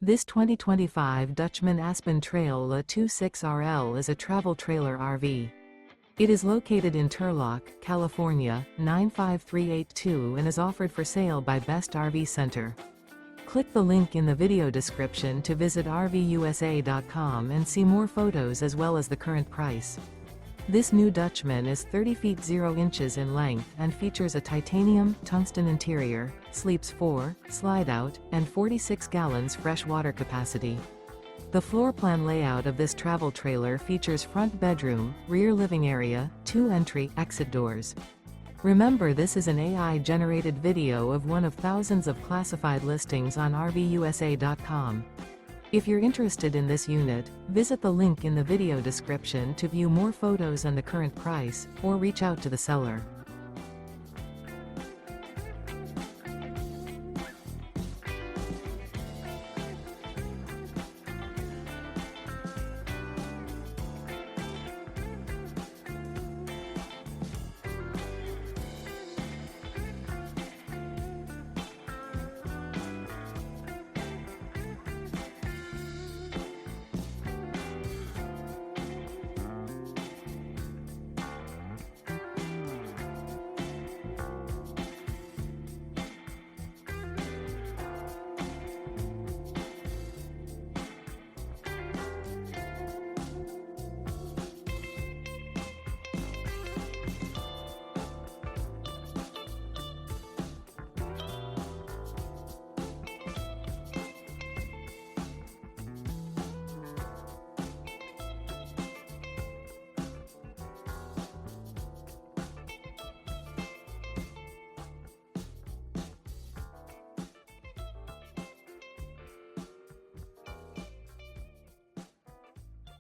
This 2025 Dutchmen Aspen Trail La26RL is a travel trailer RV. It is located in Turlock, California, 95382 and is offered for sale by Best RV Center. Click the link in the video description to visit RVUSA.com and see more photos as well as the current price. This new Dutchmen is 30 feet 0 inches in length and features a titanium, tungsten interior, sleeps 4, slide-out, and 46 gallons fresh water capacity. The floor plan layout of this travel trailer features front bedroom, rear living area, 2 entry/exit doors. Remember, this is an AI-generated video of one of thousands of classified listings on RVUSA.com. If you're interested in this unit, visit the link in the video description to view more photos and the current price, or reach out to the seller.